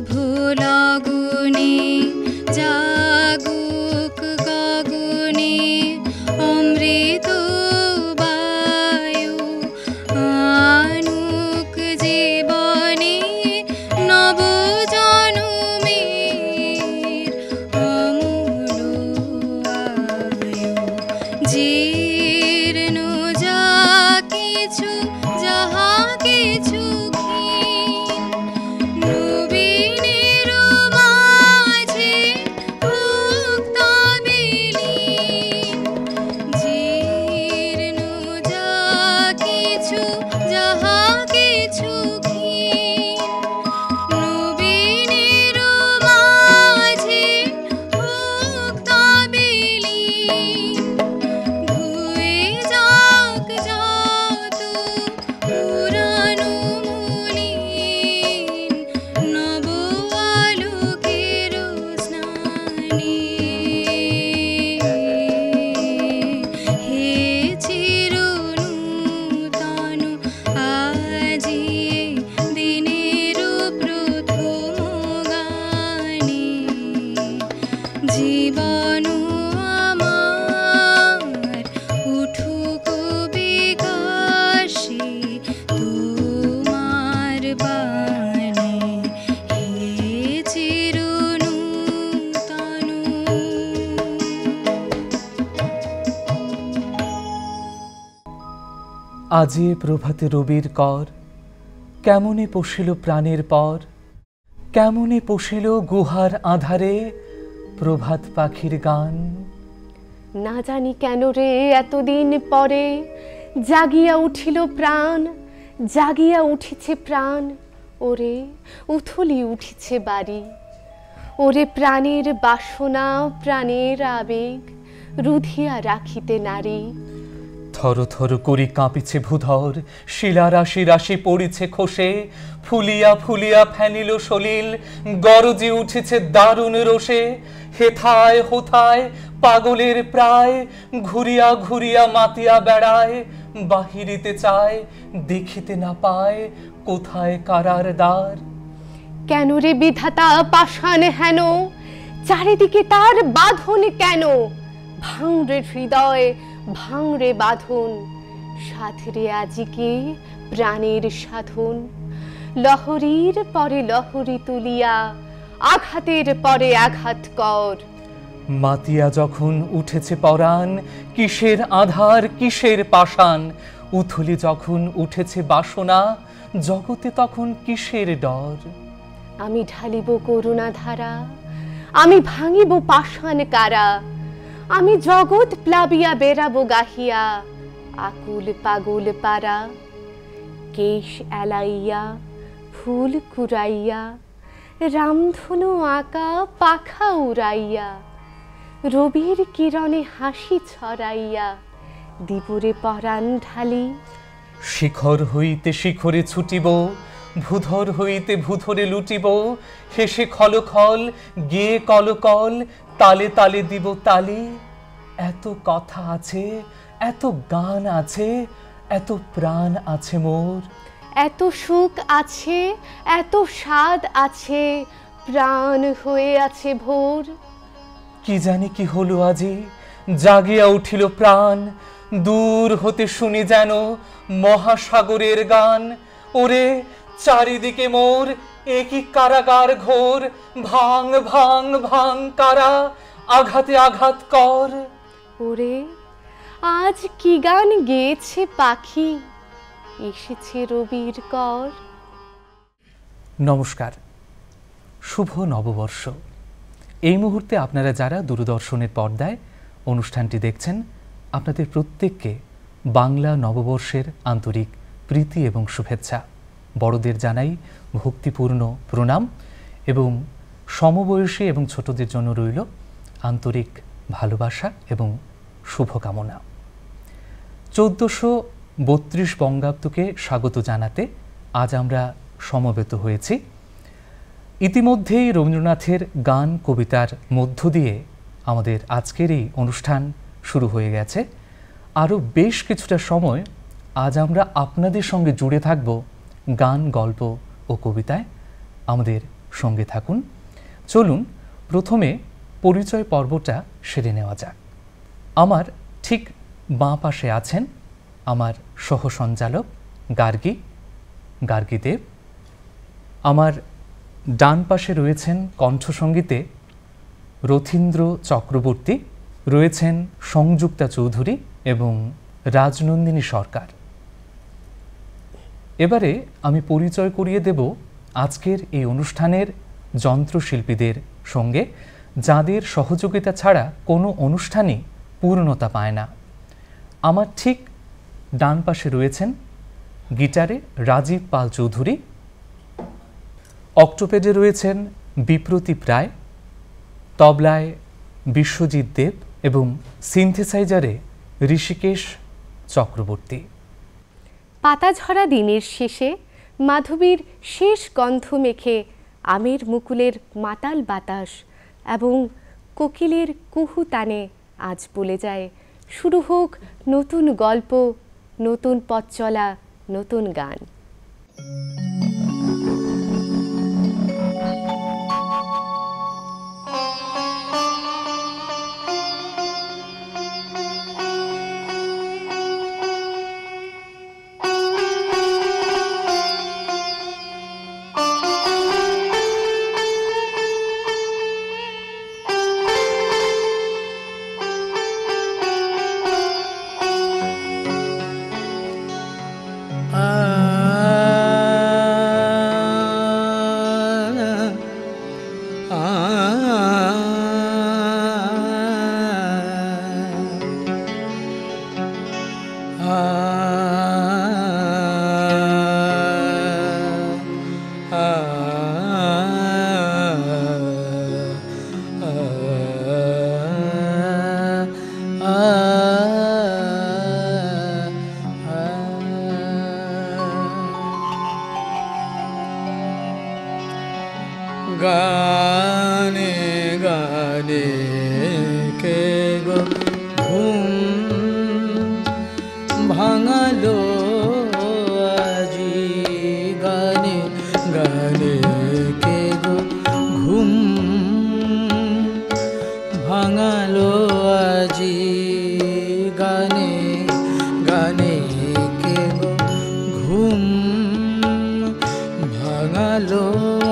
শুভ লগনে জাগুক গগনে অমৃত বায়ু আনুক জীবনে নব জনমের অমূল আয়ু জীর্ণ যা কিছু যাহা কিছু জীবন আমার উঠুক বিকাশে তোমার বাণী হে চিরনূতন। আজি প্রভাতে রবির কর কেমনে পশিল প্রাণের পর, কেমনে পশিল গুহার আধারে প্রভাত পাখির গান। না জানি কেন রে এতদিন পরে জাগিয়া উঠিল প্রাণ, জাগিয়া উঠিছে প্রাণ। ওরে উথলি উঠিছে বাড়ি, ওরে প্রাণের বাসনা প্রাণের আবেগ রুধিয়া রাখিতে নারী। থর থর করি কাঁপিছে ভূধর, শিলা রাশি রাশি পড়িছে খসে, ফুলিয়া ফুলিয়া ফেনিল সলিল, গরজে উঠেছে দারুণ রোষে। হেথায় হোথায় পাগলের প্রায়, ঘুরিয়া ঘুরিয়া মাতিয়া বেড়ায়, বাহিরিতে চায় দেখিতে না পায় কোথায় কারার দ্বার। কেন রে বিধাতা পাষাণ হেন, চারিদিকে তার বাঁধন কেন? ভাঙরে হৃদয় ভাঙরে বাঁধন, সাধরে আজিকে প্রাণের সাধন। লহরীর পরে লহরী তুলিয়া আঘাতের পরে আঘাত কর। মাতিয়া যখন উঠেছে পরাণ, কিসের আধার কিসের পাষাণ। উথলি যখন উঠেছে বাসনা, জগতে তখন কিসের ডর। আমি ঢালিব করুণা ধারা, আমি ভাঙিব পাষাণ কারা। আমি জগৎ প্লাবিয়া বেড়াবো গাহিয়া আকুল পাগল পারা। কেশ এলাইয়া ফুল কুড়াইয়া, রামধনু আঁকা পাখা উড়াইয়া, রবির কিরণে হাসি ছড়াইয়া দিবরে পরাণ ঢালি। শিখর হইতে শিখরে ছুটিব, ভূধর হইতে ভূধরে লুটিব। হেসে খলখল গেয়ে কলকল, তালে তালে দিব তালি। এত কথা আছে, এত গান আছে, এত প্রাণ আছে মোর। এত সুখ আছে, এত স্বাদ আছে, প্রাণ হয়ে আছে ভোর। কি জানি কি হলো আজি, জাগিয়া উঠিল প্রাণ। দূর হতে শুনি যেন মহাসাগরের গান। ওরে চারিদিকে মোর একই কারাগার ঘোর, ভাঙ ভাঙ ভাঙ কারা, আঘাতে আঘাত কর। ওরে আজ কি গান গেয়েছে পাখি, এসেছে রবির কর। নমস্কার, শুভ নববর্ষ। এই মুহূর্তে আপনারা যারা দূরদর্শনের পর্দায় অনুষ্ঠানটি দেখছেন, আপনাদের প্রত্যেককে বাংলা নববর্ষের আন্তরিক প্রীতি এবং শুভেচ্ছা। বড়দের জানাই ভক্তিপূর্ণ প্রণাম এবং সমবয়সী এবং ছোটদের জন্য রইল আন্তরিক ভালোবাসা এবং শুভকামনা। 1432 বঙ্গাব্দকে স্বাগত জানাতে আজ আমরা সমবেত হয়েছি। ইতিমধ্যেই রবীন্দ্রনাথের গান কবিতার মধ্য দিয়ে আমাদের আজকের এই অনুষ্ঠান শুরু হয়ে গেছে। আরও বেশ কিছুটা সময় আজ আমরা আপনাদের সঙ্গে জুড়ে থাকব গান, গল্প ও কবিতায়। আমাদের সঙ্গে থাকুন। চলুন প্রথমে পরিচয় পর্বটা সেরে নেওয়া যাক। আমার ঠিক বাঁ পাশে আছেন আমার সহসঞ্চালক গার্গীদেব। আমার ডান পাশে রয়েছেন কণ্ঠসঙ্গীতে রথীন্দ্র চক্রবর্তী, রয়েছেন সংযুক্তা চৌধুরী এবং রাজনন্দিনী সরকার। এবারে আমি পরিচয় করিয়ে দেব আজকের এই অনুষ্ঠানের যন্ত্রশিল্পীদের সঙ্গে, যাদের সহযোগিতা ছাড়া কোনো অনুষ্ঠানই পূর্ণতা পায় না। আমার ঠিক ডান পাশে রয়েছেন গিটারে রাজীব পাল চৌধুরী, অক্টোপেডে রয়েছেন বিপ্রতীপ রায়, তবলায় বিশ্বজিৎ দেব এবং সিনথেসাইজারে ঋষিকেশ চক্রবর্তী। পাতাঝরা দিনের শেষে মাধবীর শেষ গন্ধ মেখে আমের মুকুলের মাতাল বাতাস এবং কোকিলের কুহু তানে আজ বলে যায়, শুরু হোক নতুন গল্প, নতুন পথ চলা, নতুন গান। গানে গানে কে গো ঘুম ভাঙালো আজি, গানে গানে কে গো ঘুম ভাঙালো আজি, গানে গানে কে গো ঘুম ভাঙালো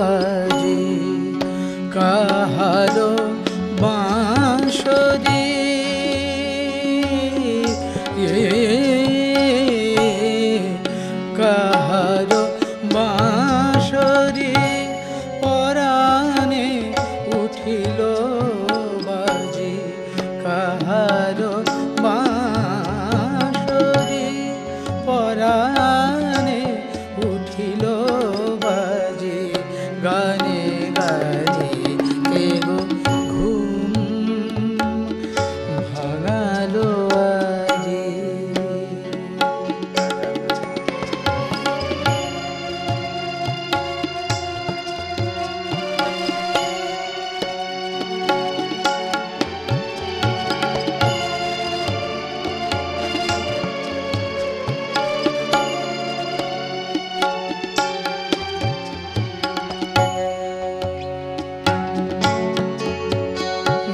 আজি, কাহারো বাঁশরি কাহারো বাঁশরি পরাণে উঠিল বাজি, কাহারো বাঁশরি পরাণে উঠিল বাজি, গানে গানে কে গো ঘুম ভাঙালো আজি।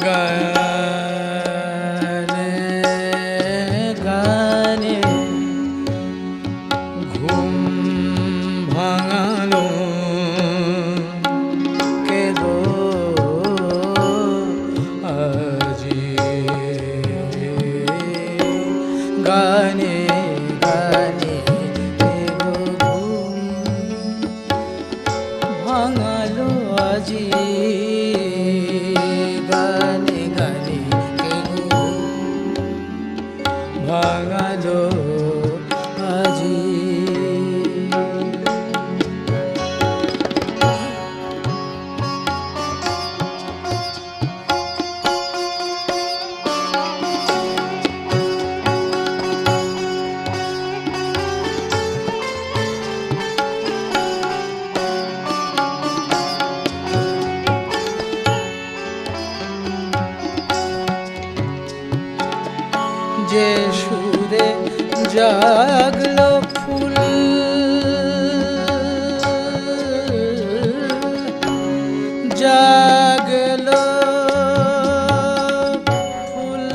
গানে গানে ঘুম ভাঙালো কে গো আজি, গানে গানে কে গো ঘুম ভাঙালো আজি, গানে গানে কে গো ভাঙালো আজি। যে সুরে জাগলো ফুল জাগলো ফুল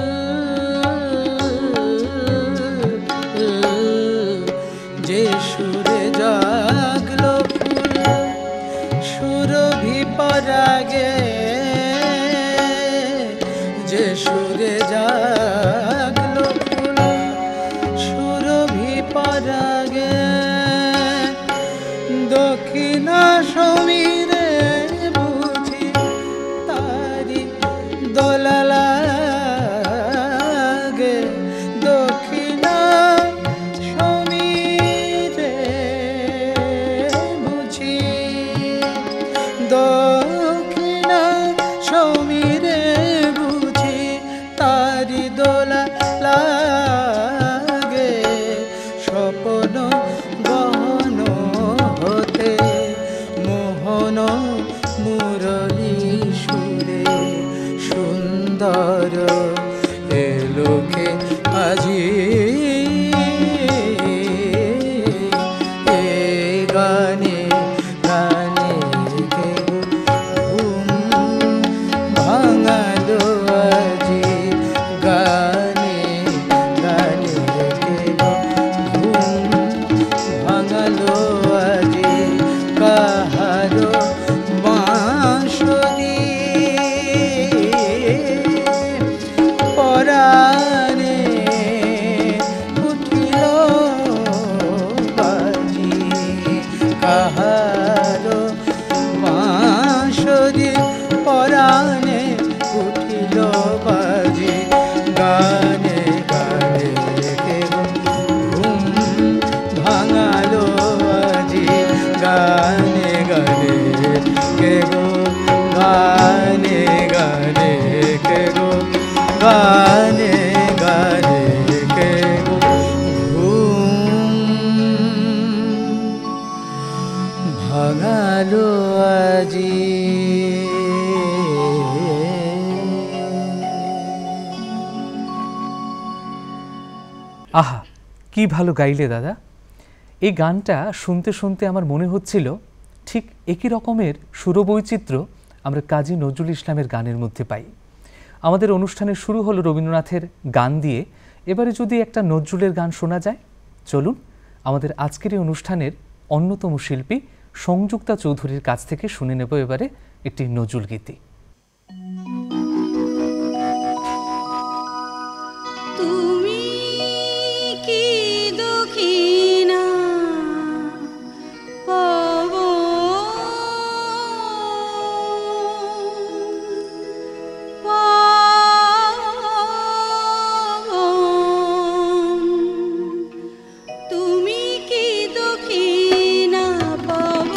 যে সুরে জাগলো ফুল সুরভি পরাগে যে সুরে জাগলো ফুল সুরভি পরাগে দক্ষিণা সমীরে বুঝি তারি দোলা লাগে দক্ষিণা সমীরে বুঝি দক্ষিণা সমীরে বুঝি তারি দোলা লাগে স্বপ্ন গহন হতে মোহন মুরলী সুরে সুন্দর এলোকে আজি এ গানে গানে কে ঘুম ভাঙালো আজি গানে গানে কে ঘুম ভাঙালো আজি কাহারো বাঁশরি পরাণে উঠিল বাজি কাহারো বাঁশরি পরাণে উঠিল বাজি গানে গানে কে ঘুম ভাঙালো আজি গানে গানে কে গো গানে গানে কে গো গানে গানে কে গো ঘুম ভাঙালো আজি আহা কি ভালো গাইলে দাদা। এই গানটা শুনতে শুনতে আমার মনে হচ্ছিল ঠিক একই রকমের সুরবৈচিত্র্য আমরা কাজী নজরুল ইসলামের গানের মধ্যে পাই। আমাদের অনুষ্ঠানের শুরু হলো রবীন্দ্রনাথের গান দিয়ে, এবারে যদি একটা নজরুলের গান শোনা যায়, চলুন আমাদের আজকের এই অনুষ্ঠানের অন্যতম শিল্পী সংযুক্তা চৌধুরীর কাছ থেকে শুনে নেব এবারে একটি নজরুল গীতি। তুমি কি দক্ষিণা পাব তুমি কি দক্ষিণা পাব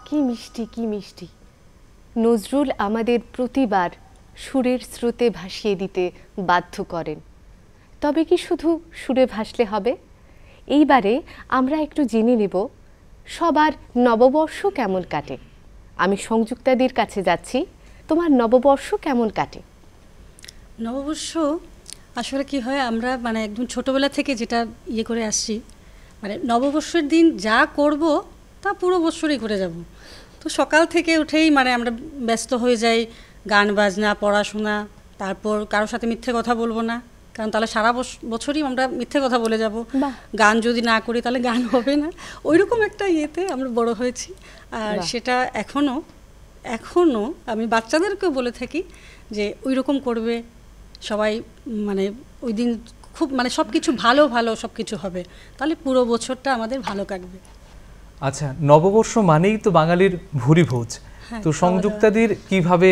কি মিষ্টি কি মিষ্টি। নজরুল আমাদের প্রতিবার সুরের স্রোতে ভাসিয়ে দিতে বাধ্য করেন। তবে কি শুধু সুরে ভাসলে হবে? এইবারে আমরা একটু জেনে নেব সবার নববর্ষ কেমন কাটে। আমি সংযুক্তাদির কাছে যাচ্ছি। তোমার নববর্ষ কেমন কাটে? নববর্ষ আসলে কি হয়, আমরা মানে একদম ছোটোবেলা থেকে যেটা ইয়ে করে আসছি, মানে নববর্ষের দিন যা করব তা পুরো বছরই করে যাব। তো সকাল থেকে উঠেই মানে আমরা ব্যস্ত হয়ে যাই, গান বাজনা, পড়াশোনা, তারপর কারোর সাথে মিথ্যে কথা বলবো না, কারণ তাহলে সারা বছরই আমরা মিথ্যে কথা বলে যাব। গান যদি না করি তাহলে গান হবে না, ওইরকম একটা ইয়েতে আমরা বড় হয়েছি। আর সেটা এখনও আমি বাচ্চাদেরকেও বলে থাকি যে ওই রকম করবে সবাই, মানে ওই দিন খুব মানে সব কিছু ভালো ভালো সব কিছু হবে, তাহলে পুরো বছরটা আমাদের ভালো কাটবে। আচ্ছা, নববর্ষ মানেই তো বাঙালির ভুরি ভোজ। তো সংযুক্তাদির কিভাবে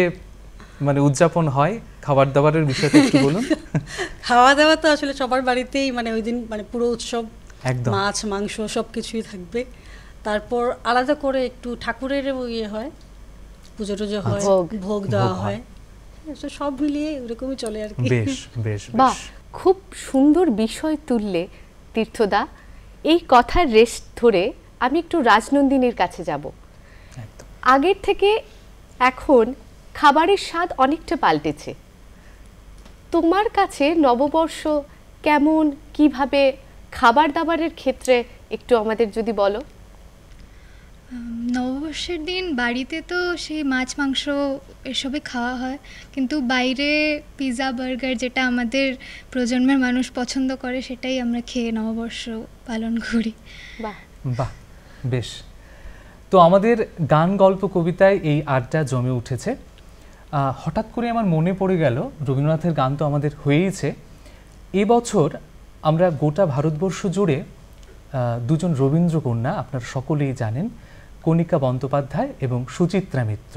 মানে উদযাপন হয়, খাবার দাবারের বিষয়টা একটু বলুন। খাওয়া দাওয়া তো আসলে সবার বাড়িতেই মানে ওই দিন মানে পুরো উৎসব, একদম মাছ মাংস সব কিছুই থাকবে। তারপর আলাদা করে একটু ঠাকুরের ইয়ে হয়, পুজো টুজো হয়, ভোগ দেওয়া হয়, সব মিলিয়ে ওরকমই চলে আর কি। বেশ বেশ বাহ, খুব সুন্দর বিষয় তুললে তীর্থদা। এই কথার রেশ ধরে আমি একটু রাজনন্দিনীর কাছে যাব। আগের থেকে এখন খাবারের স্বাদ অনেকটা পাল্টেছে। তোমার কাছে নববর্ষ কেমন, কিভাবে খাবার দাবারের ক্ষেত্রে একটু আমাদের যদি বলো। নববর্ষের দিন বাড়িতে তো সেই মাছ মাংস এসবই খাওয়া হয়, কিন্তু বাইরে পিৎজা বার্গার যেটা আমাদের প্রজন্মের মানুষ পছন্দ করে সেটাই আমরা খেয়ে নববর্ষ পালন করি। বাহ বাহ, বেশ। তো আমাদের গান গল্প কবিতায় এই আড্ডা জমে উঠেছে। হঠাৎ করে আমার মনে পড়ে গেল, রবীন্দ্রনাথের গান তো আমাদের হয়েইছে, এবছর আমরা গোটা ভারতবর্ষ জুড়ে দুজন রবীন্দ্রকন্যা আপনারা সকলেই জানেন, কণিকা বন্দ্যোপাধ্যায় এবং সুচিত্রা মিত্র,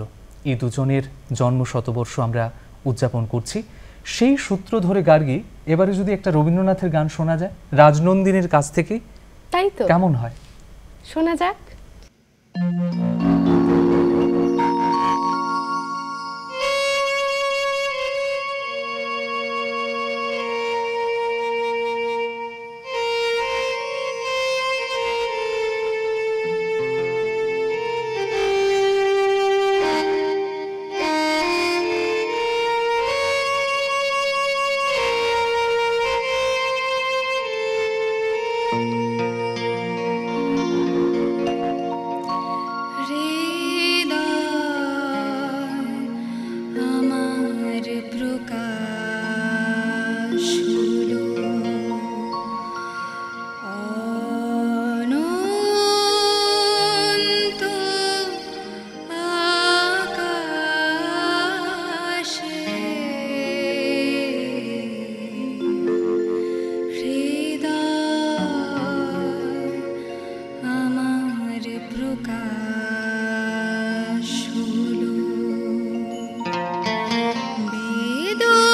এই দুজনের জন্ম শতবর্ষ আমরা উদযাপন করছি। সেই সূত্র ধরে গার্গী, এবারে যদি একটা রবীন্দ্রনাথের গান শোনা যায় রাজনন্দিনীর কাছ থেকে, তাই তো কেমন হয়? শোনা যাক। বেদনা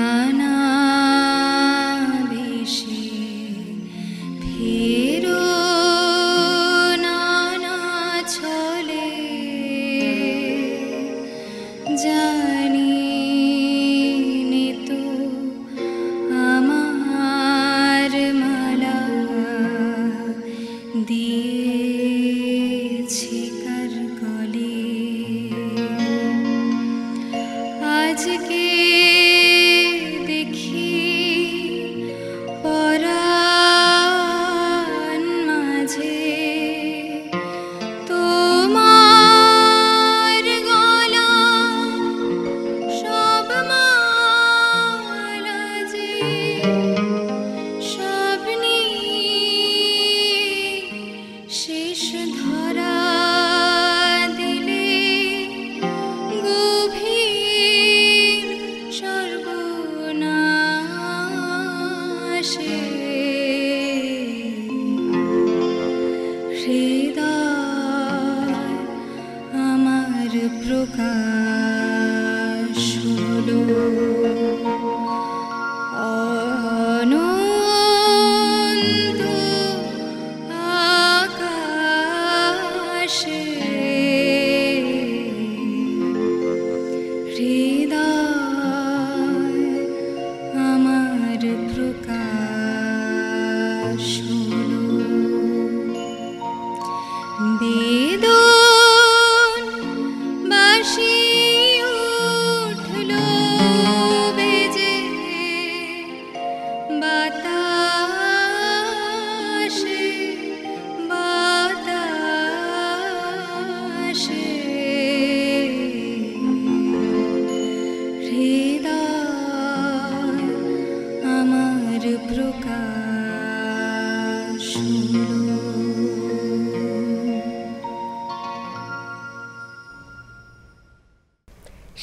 নানা বেশে ফেরো নানা ছলে জানি নে তো আমার মালা দিয়েছে কার গলে আজকে দেখি পরাণ মাঝে তোমার গলা সব মালা যে সব নিয়ে শেষ ধরা দিলে গভীর সর্বনাশে হৃদয় আমার প্রকাশ হলো অনন্ত আকাশে হৃদয় আমার প্রকাশ হলো বেদন বাঁশি উঠলো বেজে বাতাসে বাতাসে হৃদয় আমার প্রকাশ হলো।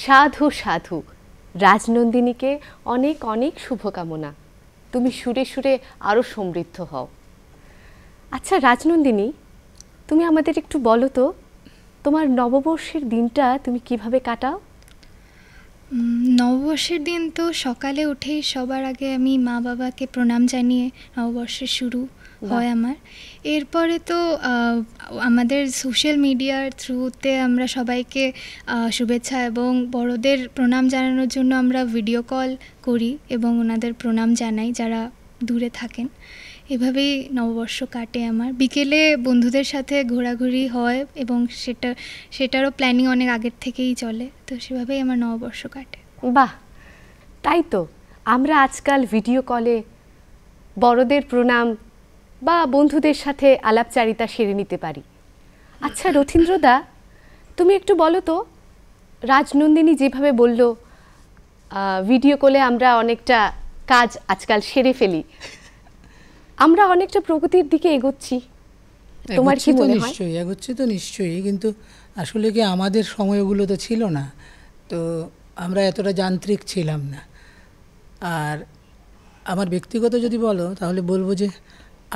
সাধু সাধু রাজনন্দিনীকে অনেক অনেক শুভকামনা। তুমি সুরে সুরে আরও সমৃদ্ধ হও। আচ্ছা রাজনন্দিনী, তুমি আমাদের একটু বলো তো তোমার নববর্ষের দিনটা তুমি কিভাবে কাটাও? নববর্ষের দিন তো সকালে উঠেই সবার আগে আমি মা বাবাকে প্রণাম জানিয়ে নববর্ষের শুরু হয় আমার। এরপরে তো আমাদের সোশ্যাল মিডিয়ার থ্রুতে আমরা সবাইকে শুভেচ্ছা এবং বড়দের প্রণাম জানানোর জন্য আমরা ভিডিও কল করি এবং ওনাদের প্রণাম জানাই যারা দূরে থাকেন। এভাবেই নববর্ষ কাটে আমার। বিকেলে বন্ধুদের সাথে ঘোরাঘুরি হয় এবং সেটারও প্ল্যানিং অনেক আগের থেকেই চলে, তো সেভাবেই আমার নববর্ষ কাটে। বাহ, তাই তো আমরা আজকাল ভিডিও কলে বড়দের প্রণাম বা বন্ধুদের সাথে আলাপচারিতা সেরে নিতে পারি। আচ্ছা রথীন্দ্রদা, তুমি একটু বলো তো, রাজনন্দিনী যেভাবে বলল ভিডিও কলে আমরা অনেকটা কাজ আজকাল সেরে ফেলি, আমরা অনেকটা প্রগতির দিকে এগোচ্ছি, তোমার কি মনে হয়? নিশ্চয়ই এগোচ্ছে তো নিশ্চয়ই, কিন্তু আসলে কি আমাদের সময়গুলো তো ছিল না, তো আমরা এতটা যান্ত্রিক ছিলাম না। আর আমার ব্যক্তিগত যদি বলো তাহলে বলবো যে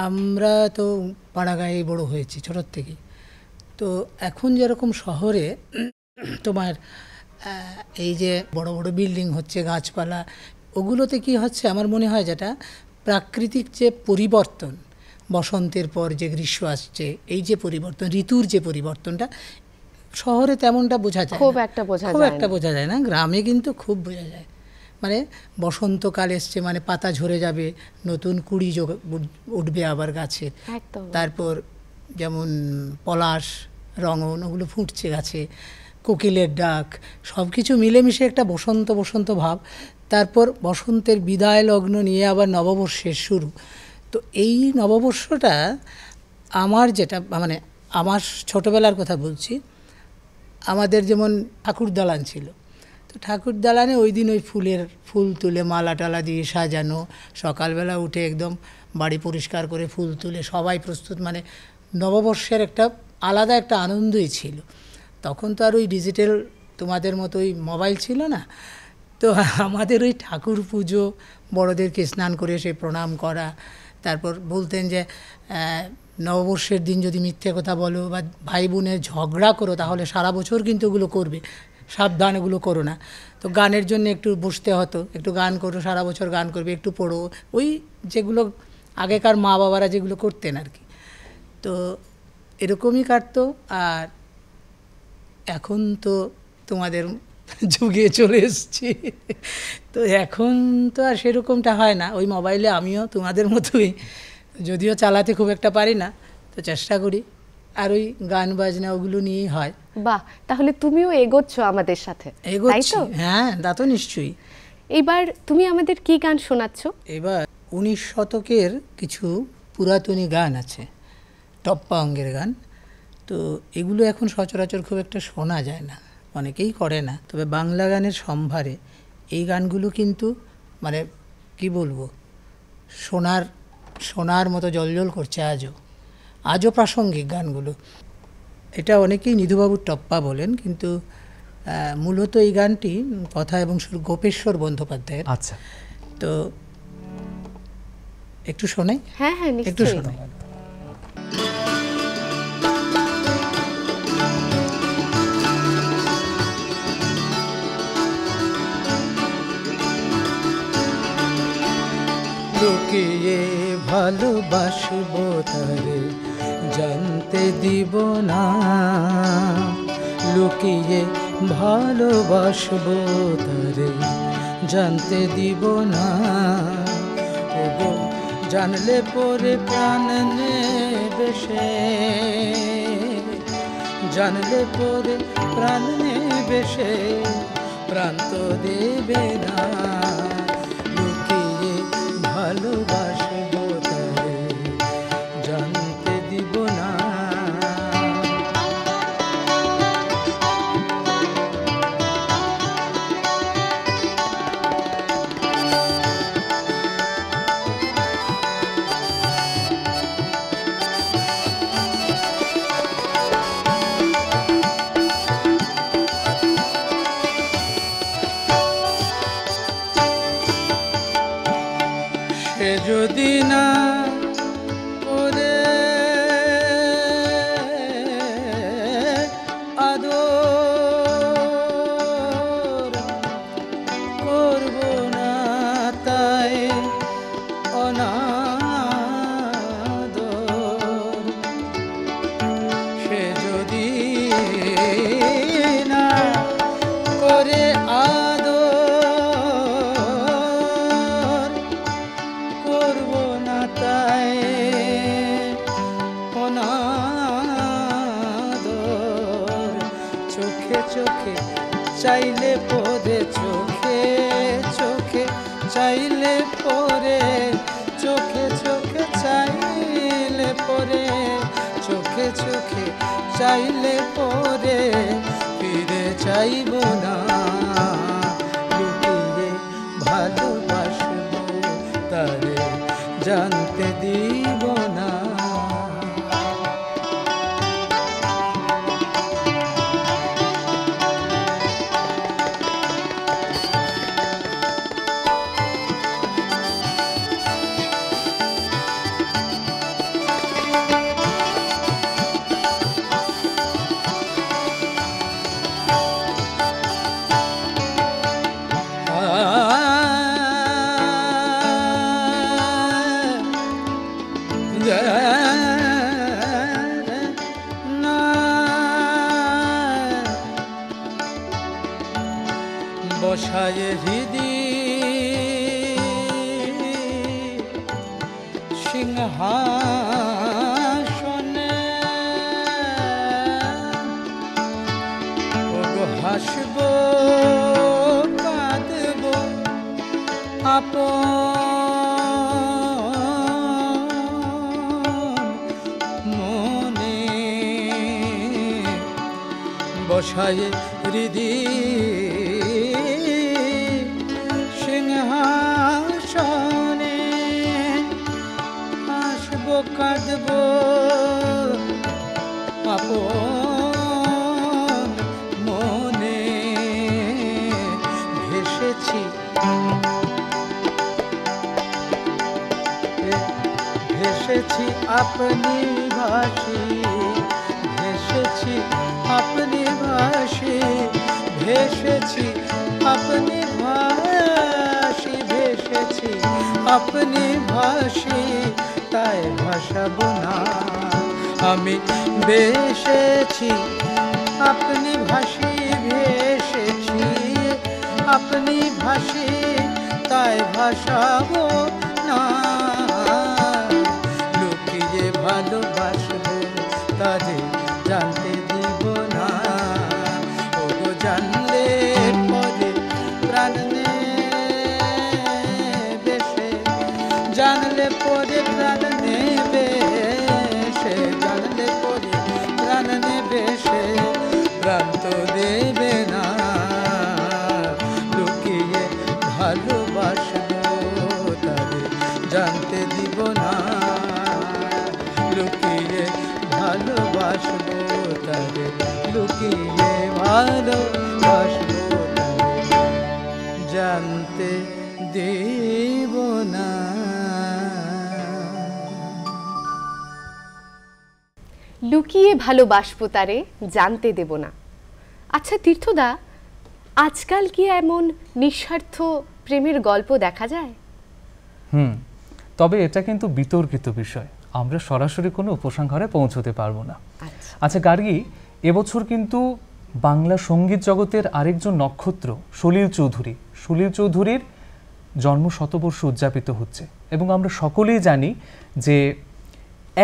আমরা তো পাড়াগাঁয়ে বড় হয়েছি ছোটোর থেকেই। তো এখন যেরকম শহরে তোমার এই যে বড় বড় বিল্ডিং হচ্ছে, গাছপালা, ওগুলোতে কি হচ্ছে আমার মনে হয় যেটা প্রাকৃতিক যে পরিবর্তন, বসন্তের পর যে গ্রীষ্ম আসছে, এই যে পরিবর্তন, ঋতুর যে পরিবর্তনটা শহরে তেমনটা বোঝা যায়, খুব একটা বোঝা যায় না। গ্রামে কিন্তু খুব বোঝা যায়। মানে বসন্তকাল এসছে মানে পাতা ঝরে যাবে, নতুন কুড়ি উঠবে আবার গাছে, তারপর যেমন পলাশ, রঙন, ওগুলো ফুটছে গাছে, কোকিলের ডাক, সব কিছু মিলেমিশে একটা বসন্ত বসন্ত ভাব। তারপর বসন্তের বিদায় লগ্ন নিয়ে আবার নববর্ষের শুরু। তো এই নববর্ষটা আমার যেটা মানে আমার ছোটোবেলার কথা বলছি, আমাদের যেমন ঠাকুর দালান ছিল, তো ঠাকুর দালানে ওই দিন ওই ফুল তুলে মালা টালা দিয়ে সাজানো, সকালবেলা উঠে একদম বাড়ি পরিষ্কার করে ফুল তুলে সবাই প্রস্তুত, মানে নববর্ষের একটা আলাদা একটা আনন্দই ছিল। তখন তো আর ওই ডিজিটাল তোমাদের মতো ওই মোবাইল ছিল না, তো আমাদের ওই ঠাকুর পুজো, বড়োদেরকে স্নান করে এসে প্রণাম করা, তারপর বলতেন যে নববর্ষের দিন যদি মিথ্যে কথা বলো বা ভাই বোনের ঝগড়া করো তাহলে সারা বছর কিন্তু ওগুলো করবে, সাবধান, এগুলো করো না। তো গানের জন্য একটু বসতে হতো, একটু গান করো, সারা বছর গান করবে, একটু পড়ো, ওই যেগুলো আগেকার মা বাবারা যেগুলো করতেন আর কি। তো এরকমই কাটতো। আর এখন তো তোমাদের যুগে চলে এসছি, তো এখন তো আর সেরকমটা হয় না। ওই মোবাইলে আমিও তোমাদের মতোই, যদিও চালাতে খুব একটা পারি না, তো চেষ্টা করি, আর ওই গান বাজনা ওগুলো নিয়েই হয়। বাহ, তাহলে তুমিও এগোচ্ছ আমাদের সাথে, তাই এগোচ্ছি, তো? হ্যাঁ, তা তো নিশ্চয়ই। এবার তুমি আমাদের কি গান শোনাচ্ছ? এবার 19 শতকের কিছু পুরাতনী গান আছে, টপ্পা অঙ্গের গান। তো এগুলো এখন সচরাচর খুব একটা শোনা যায় না, অনেকেই করে না। তবে বাংলা গানের সম্ভারে এই গানগুলো কিন্তু মানে কি বলবো, সোনার মতো জলজল করছে আজও প্রাসঙ্গিক গানগুলো। এটা অনেকেই নিধুবাবুর টপ্পা বলেন, কিন্তু মূলত এই গানটি কথা এবং সুর গোপেশ্বর বন্দ্যোপাধ্যায়ের। আচ্ছা, তো একটু শোনাই। হ্যাঁ হ্যাঁ, একটু নিশ্চয়ই। শোনাই। লুকিয়ে ভালোবাসবো তারে জানতে দিব না, লুকিয়ে ভালোবাসবো তারে জানতে দিব না, ওগো জানলে পরে প্রাণ নেবে সে, জানলে পরে প্রাণ নেবে সে, প্রাণ তো দেবে না, লুকিয়ে ভালোবাসবো তারে জানতে দিব না। সে যদি না করে আদর করব না তাই অনাদর, সে যদি না করে আদর করব না তাই অনাদর, চোখে চোখে চাইলে পরে, চোখে চোখে চাইলে পরে, চোখে চোখে চাইলে পরে, চোখে চোখে চাইলে পরে ফিরে চাইব না, লুকিয়ে ভালোবাসবো তারে জানতে দিব না। বসায় হৃদি সিংহাসনে, ওগো হাসব কাঁদব আপন মনে, বসায় হৃদি সিংহাসনে, হাসব কাঁদব আপন মনে, ভেসেছি ভেসেছি আপনি ভাসি, ভেসেছি আপনি ভাসি, ভেসেছি আপনি ভাসি, ভেসেছি আপনি ভাসি, তাই ভাসাবো না। আমি ভেসেছি আপনি ভাসি, ভেসেছি আপনি ভাসি, তাই ভাসাবো না। লুকিয়ে ভালোবাসবো তাদের জানতে দিব না। ও জানলে পরে প্রাণ নেবে সে, জানলে পরে প্রাণ নেবে সে, জানলে পরে প্রাণ নেবে সে, প্রাণ তো দেবে না। লুকিয়ে ভালোবাসবো তাদের জানতে দিব না। লুকিয়ে ভালোবাসবো তাদের, লুকিয়ে ভালোবাসবো তাদের জানতে দেব না। লুকিয়ে ভালোবাসবো তারে জানতে দেব না। আচ্ছা তীর্থদা, আজকাল কি এমন নিঃস্বার্থ প্রেমের গল্প দেখা যায়? তবে এটা কিন্তু বিতর্কিত বিষয়, আমরা সরাসরি কোনো উপসংহারে পৌঁছতে পারবো না। আচ্ছা গার্গী, এবছর কিন্তু বাংলা সঙ্গীত জগতের আরেকজন নক্ষত্র সলিল চৌধুরী, সলিল চৌধুরীর জন্ম শতবর্ষ উদযাপিত হচ্ছে এবং আমরা সকলেই জানি যে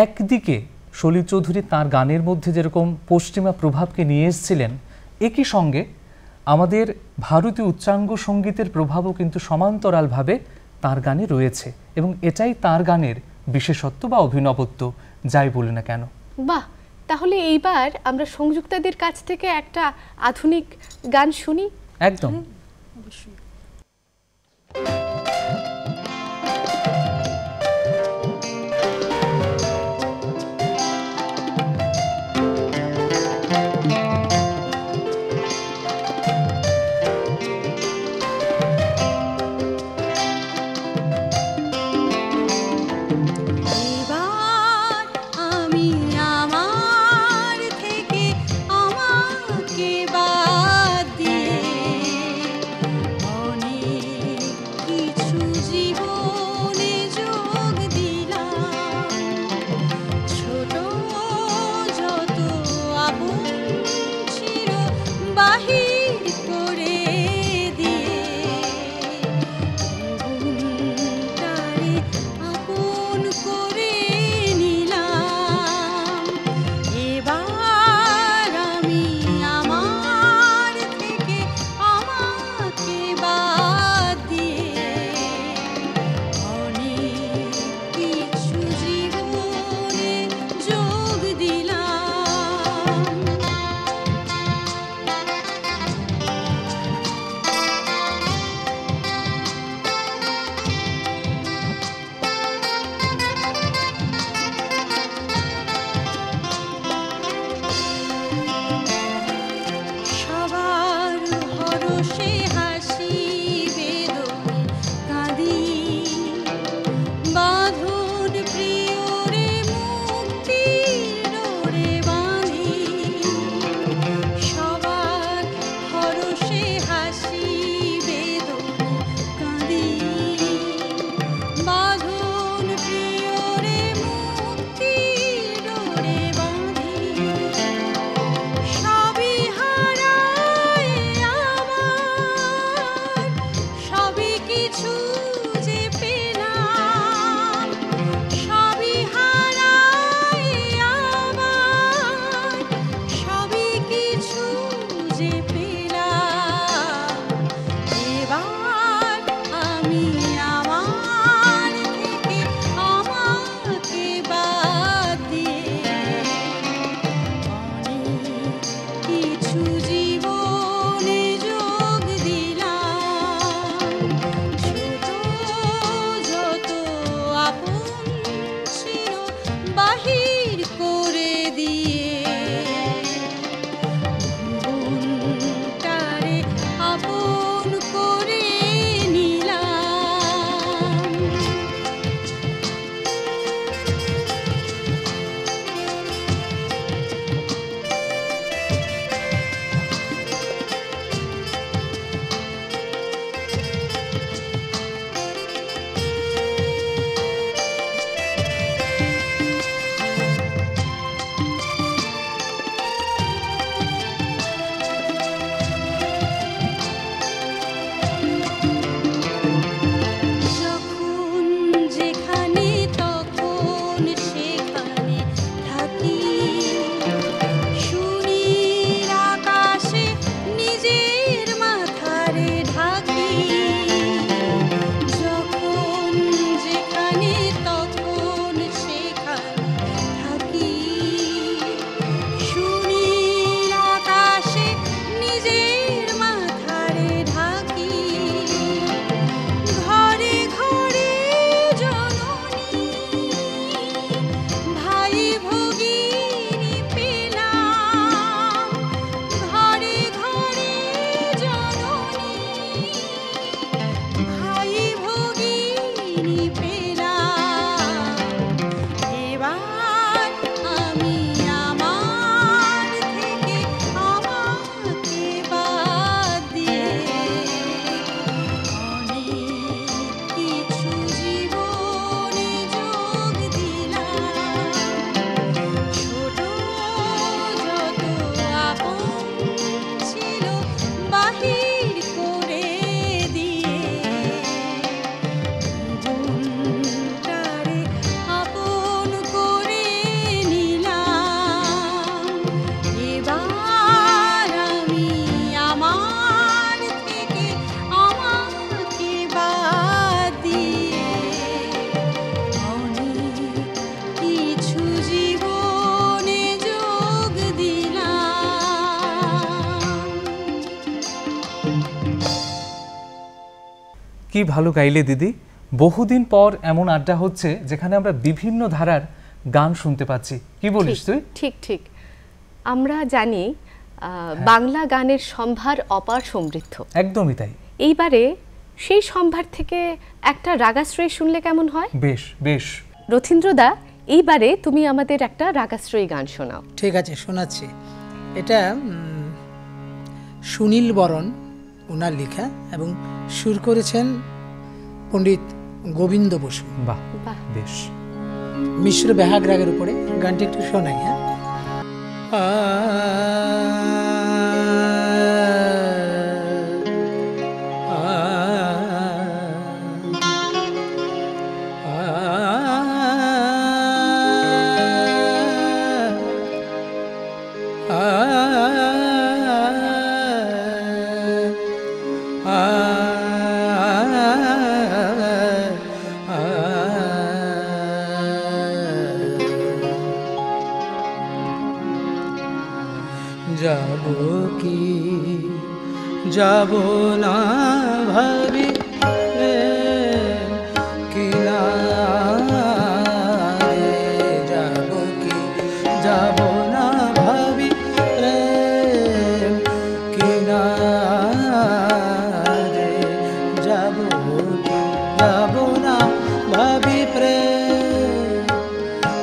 একদিকে সলিল চৌধুরী তার গানের মধ্যে যেরকম পশ্চিমা প্রভাবকে নিয়ে এসেছিলেন, একই সঙ্গে আমাদের ভারতীয় উচ্চাঙ্গ সঙ্গীতের প্রভাবও কিন্তু সমান্তরালভাবে তার গানে রয়েছে এবং এটাই তার গানের বিশেষত্ব বা অভিনবত্ব, যাই বলি না কেন। বাহ, তাহলে এইবার আমরা সংযুক্তাদের কাছ থেকে একটা আধুনিক গান শুনি। একদম অবশ্যই। এবার আমি আমার থেকে আমাকে বাদ দিয়ে অনেক কি ভালো গাইলে দিদি। বহুদিন পর এমন আড্ডা হচ্ছে যেখানে আমরা বিভিন্ন ধারার গান শুনতে পাচ্ছি, কি বলিস তুই? ঠিক ঠিক, আমরা জানি বাংলা গানের সম্ভার অপার সমৃদ্ধ, একদমই তাই। এইবারে সেই সম্ভার থেকে একটা রাগাশ্রয়ী শুনলে কেমন হয়? বেশ বেশ। রথীন্দ্রদা, এইবারে তুমি আমাদের একটা রাগাশ্রয়ী গান শোনাও। ঠিক আছে, শোনাচ্ছি। এটা সুনীল বরণ ওনার লেখা এবং সুর করেছেন পণ্ডিত গোবিন্দ বসু। বাহ বাহ, বেশ। মিশ্র বেহাগ রাগের উপরে গানটি একটু শোনাই। হ্যাঁ, যাব কি যাব না ভাবি কিনারে, যাব কি যাব না ভাবি প্রেম কিনারে, যাব কি যাব না ভাবি প্রেম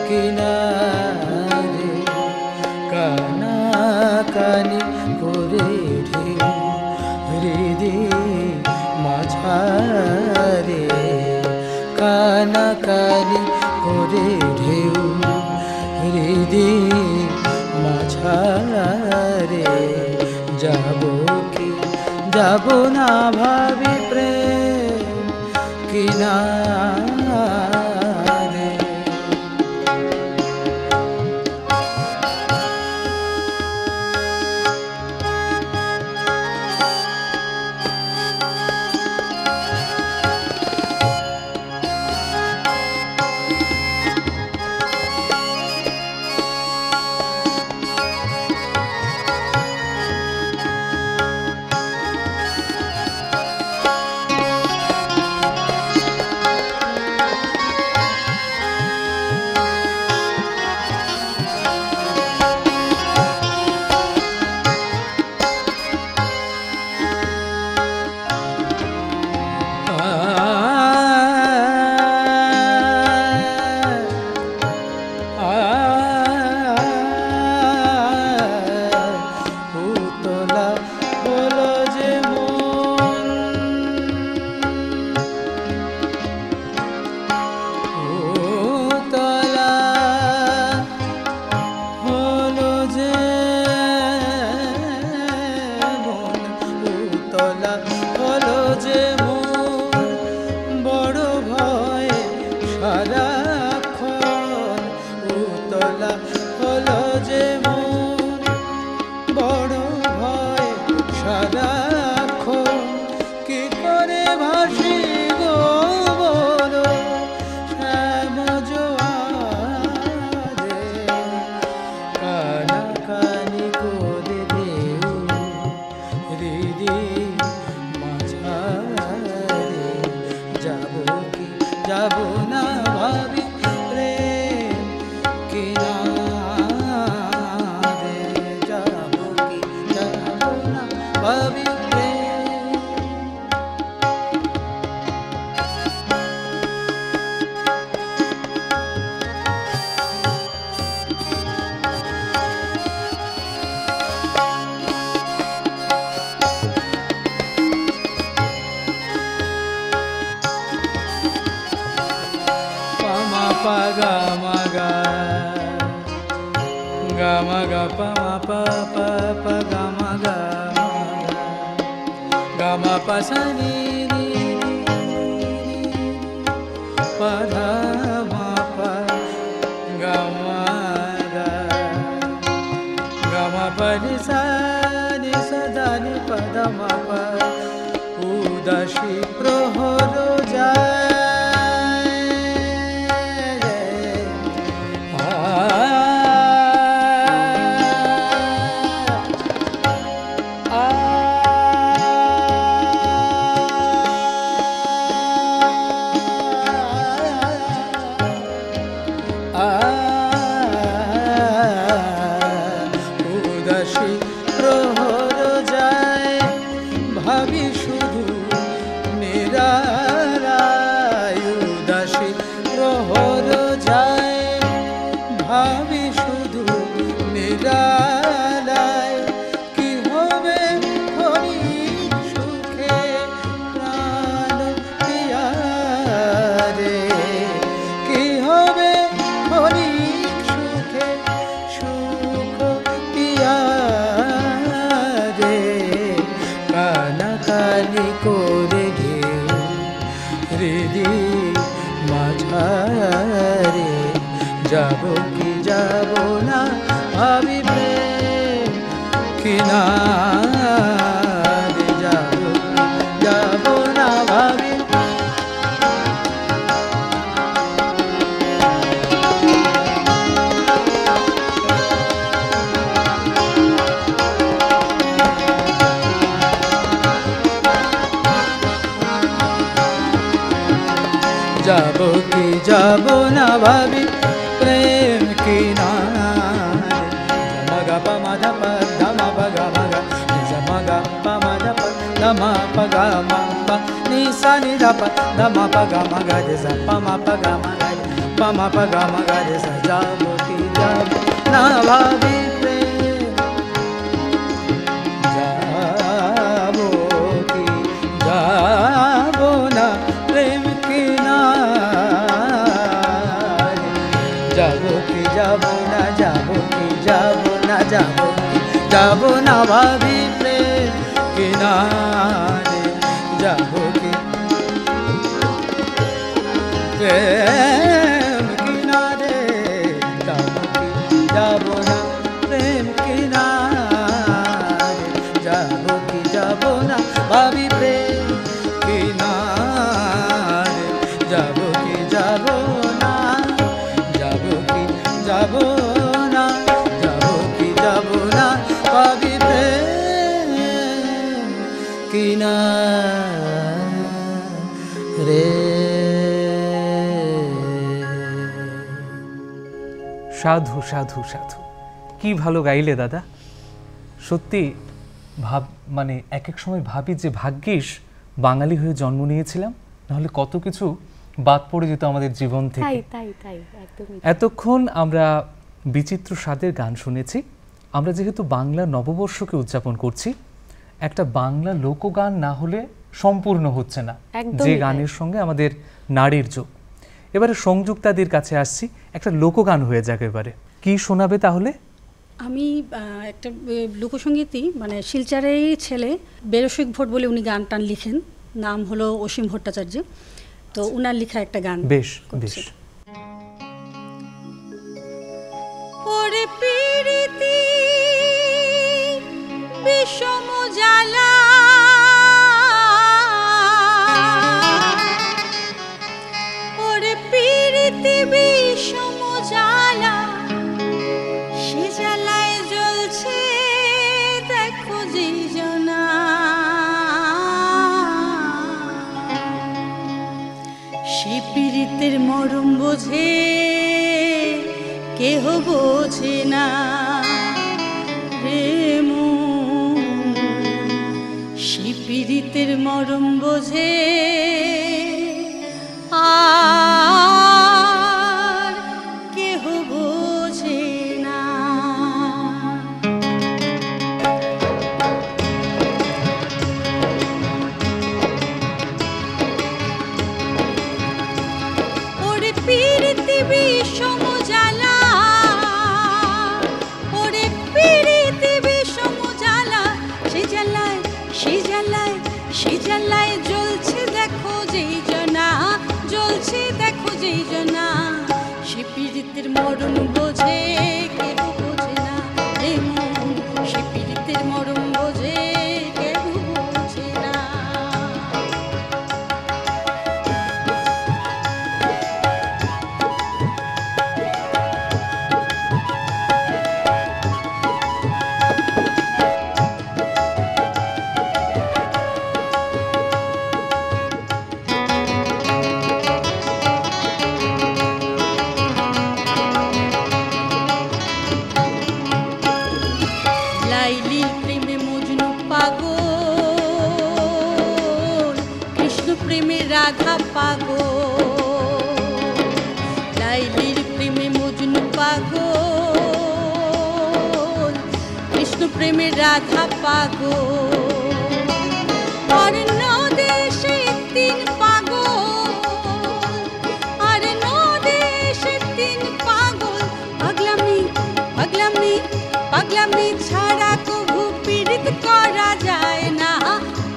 কিনারে, কানাকানি করে ঢেউ হৃদয় মাঝারে, কানাকানি করে ঢেউ হৃদয় মাঝারে, যাব কি যাব না ভাবি প্রেম কিনারে। রে যাব কি যাব না ভাবি প্রেম কিনারে যাব যাব না ভাবি যাব কি যাব না ভাবি প্রেম কিনারে মগা পা মা পা ধমা পগা মগা মগা পা মা পা ধমা পগা মা পা নি সা নি ধা পা ধমা পগা মগা রে সা পা মা পগা মগা পা মা পগা মগা রে সা যাব কি যাব না ভাবি প্রেম যাব কি যাব না প্রেম কিনারে যাব কি যাব না যাব কি যাব না যাব কি যাব না ভাবি প্রেম কিনারে যাব কি প্রেম কিনারে যাব কি যাব না প্রেম কিনারে যাব কি যাব না ভাবি প্রেম কিনারে যাব কি যাব না যাব কি যাব না যাব কি যাব না ভাবি প্রেম কিনারে। সাধু সাধু সাধু, কি ভালো গাইলে দাদা। সত্যি মানে এক এক সময় ভাবি যে ভাগ্যিস বাঙালি হয়ে জন্ম নিয়েছিলাম, নাহলে কত কিছু বাদ পড়ে যেত আমাদের জীবন থেকে। এতক্ষণ আমরা বিচিত্র স্বাদের গান শুনেছি। আমরা যেহেতু বাংলা নববর্ষকে উদযাপন করছি, একটা বাংলা লোকগান না হলে সম্পূর্ণ হচ্ছে না, যে গানের সঙ্গে আমাদের নারীর যোগ। এবারে সংযুক্তাদের কাছে আসছি, একটা লোকগান হয়ে যাক। এবারে কি শোনাবে তাহলে? আমি একটা লোকসঙ্গীতই, মানে শিলচরের ছেলে বেরসিক ভট্ট বলে উনি গান টান লিখেন, নাম হলো অসীম ভট্টাচার্য, তো উনার লেখা একটা গান। বেশ বেশ। ওরে পীড়িতি বিষম জ্বালা, ওরে পীড়িতি বিষম জ্বালা, সে জ্বালায় জ্বলছে দেখো যে জনা, সে পীড়িতের মরম বোঝে কেহ বোঝে না রে মন, সে পীড়িতের মরম বোঝে আর কেহ বোঝে না। ওরে পীড়িতি বিষম জ্বালা, ওরে পীড়িতি বিষম জ্বালা, সে জ্বালায় সে জ্বালায় সে জ্বালায় জ্বলছে দেখো যেই জনা, জ্বলছে দেখো যেই জনা, সে পীড়িতের মরণ বোঝে কেহ বোঝে না রে মন, সে পীড়িতের মরণ বোঝে কেহ বোঝে না। লাইলির প্রেমে মজনু পাগল, কৃষ্ণ প্রেমে রাধা পাগল, লাইলির প্রেমে মজনু পাগল, কৃষ্ণ প্রেমে রাধা পাগল, আর নদেশে তিন পাগল, আর নদেশে তিন পাগল, পাগলামি পাগলামি পাগলামি ছাড়া কভু পীড়িত করা যায় না,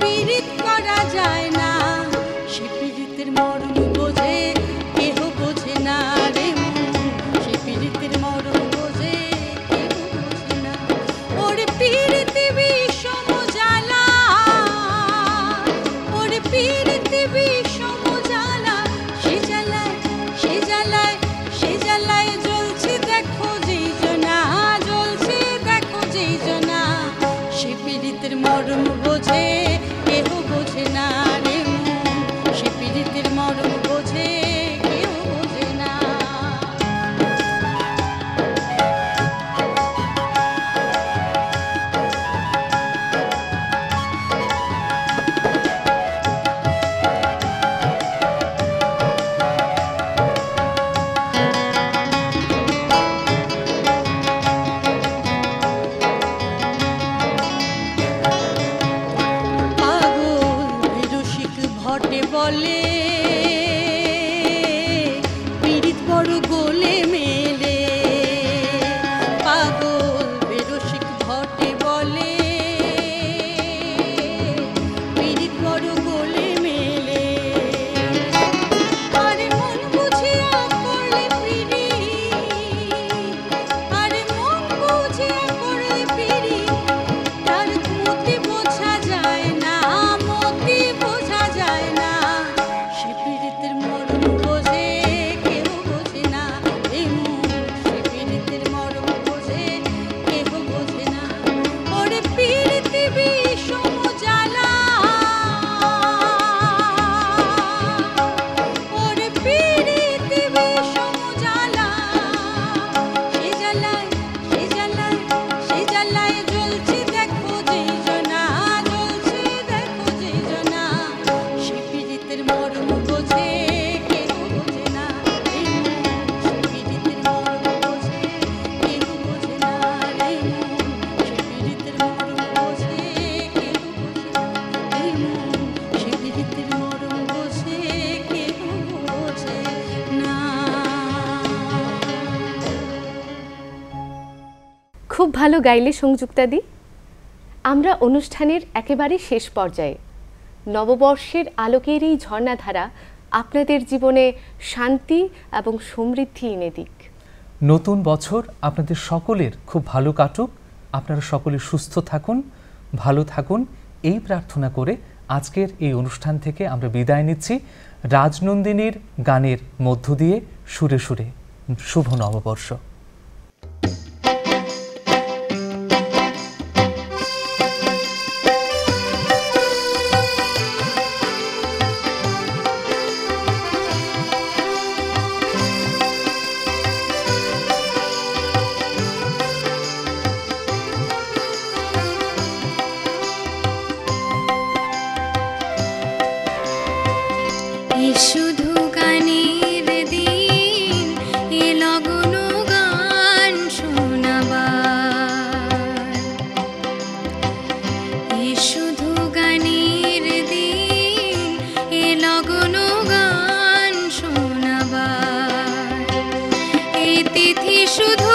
পীড়িত করা যায় না, সে পীড়িতের মরণ বোঝে কেহ বোঝে খুব ভালো গাইলে সংযুক্তাদি। আমরা অনুষ্ঠানের একেবারে শেষ পর্যায়ে। নববর্ষের আলোকের এই ঝর্ণাধারা আপনাদের জীবনে শান্তি এবং সমৃদ্ধি এনে দিক। নতুন বছর আপনাদের সকলের খুব ভালো কাটুক, আপনারা সকলে সুস্থ থাকুন, ভালো থাকুন, এই প্রার্থনা করে আজকের এই অনুষ্ঠান থেকে আমরা বিদায় নিচ্ছি রাজনন্দিনীর গানের মধ্য দিয়ে সুরে সুরে। শুভ নববর্ষ। শুধু গানের দিন, এ লগন গান শোনাবার, এ শুধু গানের দিন, এ লগন গান শোনাবার, এই তিথি শুধু